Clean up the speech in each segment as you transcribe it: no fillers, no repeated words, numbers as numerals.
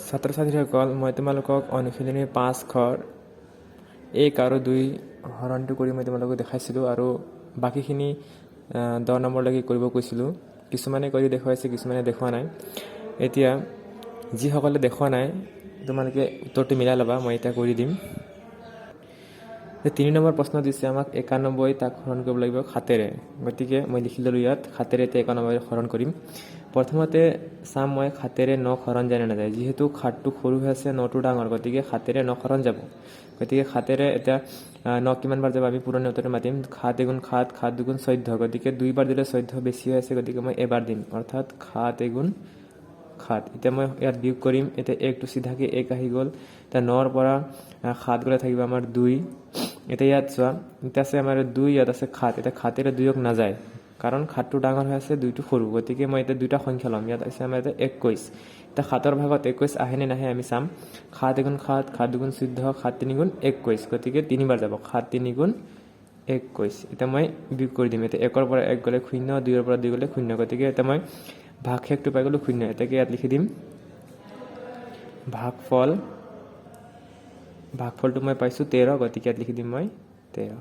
ছাত্ৰ ছাত্ৰীসকল মই তোমালোকক অনুশীলনী 5 খৰ 1 আৰু 2 হৰণটো কৰি মই তোমালোকক দেখাইছিলোঁ আৰু বাকীখিনি 10 নম্বৰলৈকে কৰিব কৈছিলোঁ। কিছুমানে কৰি দেখুৱাইছে, কিছুমানে দেখুওৱা নাই। এতিয়া যিসকলে দেখুওৱা নাই তোমালোকে উত্তৰটো মিলাই ল'বা, মই এতিয়া কৰি দিম। 3 নম্বৰ প্ৰশ্ন দিছে আমাক 91, তাক হৰণ কৰিব লাগিব 7ৰে। গতিকে মই লিখি ল'লোঁ ইয়াত 7ৰে 91 হৰণ কৰিম। প্ৰথমতে চাম মই 7ৰে 9 হৰণ যায় নে নাযায়। যিহেতু 7টো সৰু হৈ আছে, 9টো ডাঙৰ, গতিকে 7ৰে 9 হৰণ যাব। গতিকে 7ৰে এতিয়া 9 কিমান বাৰ যাব আমি পুৰণি উত্তৰটো মাতিম। 7 × 7, 7 × 2 = 14। গতিকে 2 বাৰ দিলে 14 বেছি হৈ আছে, গতিকে মই এবাৰ দিম, অৰ্থাৎ 7 × 7। এতিয়া মই ইয়াত বিয়োগ কৰিম। এতিয়া 1টো চিধাকৈ 1 আহি গ'ল। এতিয়া 9ৰ পৰা 7 গ'লে থাকিব আমাৰ 2। এতিয়া ইয়াত চোৱা, এতিয়া আছে আমাৰ 2, ইয়াত আছে 7। এতিয়া 7ৰে 2ক নাযায়, কাৰণ 7টো ডাঙৰ হৈ আছে, 2টো সৰু। গতিকে মই এতিয়া 2টা সংখ্যা ল'ম। ইয়াত আছে আমাৰ 21। এতিয়া 7ৰ ভাগত 21 আহে নে নাহে আমি চাম। 7 × 7, 7 × 2 = 14, 7 × 3 = 21। গতিকে 3 বাৰ যাব, 7 × 3 = 21। এতিয়া মই বিয়োগ কৰি দিম। এতিয়া 1ৰ পৰা 1 গ'লে 0, 2ৰ পৰা 2 গ'লে 0। গতিকে এতিয়া মই ভাগশেষটো পাই গ'লোঁ 0। এতিয়াকে ইয়াত লিখি দিম ভাগফলটো মই পাইছোঁ 13। গতিকে ইয়াত লিখি দিম মই 13।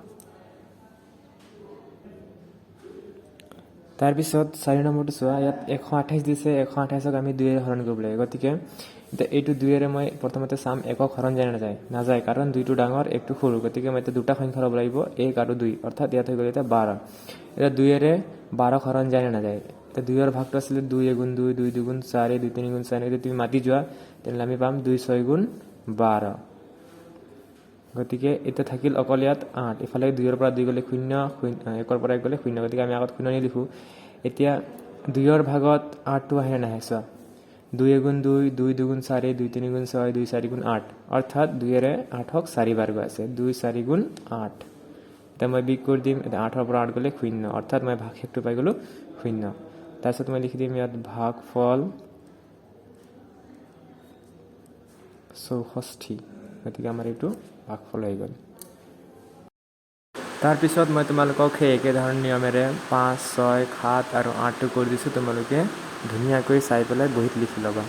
তাৰপিছত 4 নম্বৰটো চোৱা, ইয়াত 128 দিছে। 128ক আমি 2ৰে হৰণ কৰিব লাগে। গতিকে এতিয়া এইটো 2ৰে মই প্ৰথমতে চাম 1ক হৰণ যায় নে নাযায়। নাযায়, কাৰণ 2টো ডাঙৰ, 1টো সৰু। গতিকে মই এতিয়া 2টা সংখ্যা ল'ব লাগিব, 1 আৰু 2, অৰ্থাৎ ইয়াত হৈ গ'ল এতিয়া 12। এতিয়া 2ৰে 12ক হৰণ যায় নে নাযায়। এতিয়া 2ৰ ভাগটো আছিলে 2 × 2, 2 × 2 = 4, 2 × 3 = 4। যদি তুমি মাতি যোৱা তেনেহ'লে আমি পাম 2 × 6 = 12। গতিকে এতিয়া থাকিল অকল ইয়াত 8। ইফালে 2ৰ পৰা 2 গ'লে 0, 1ৰ পৰা 1 গ'লে 0। গতিকে আমি আগত 0 নিলিখোঁ। এতিয়া 2ৰ ভাগত 8টো আহে নাহে চোৱা। 2 × 2, 2 × 2 = 4, 2 × 3 = 6, 2 × 4 = 8। অৰ্থাৎ 2ৰে 8ক 4 বাৰ গৈ আছে, 2 × 4 = 8। এতিয়া মই বিয়োগ কৰি দিম। এতিয়া 8ৰ পৰা 8 গ'লে 0, অৰ্থাৎ মই ভাগশেষটো পাই গ'লোঁ 0। তাৰপিছত মই লিখি দিম ইয়াত ভাগফল 64। গতিকে আমাৰ এইটো ভাগফল হৈ গ'ল। তাৰপিছত মই তোমালোকক সেই একেধৰণৰ নিয়মেৰে 5, 6, 7 আৰু 8টো কৰি দিছোঁ। তোমালোকে ধুনীয়াকৈ চাই পেলাই বহীত লিখি ল'বা।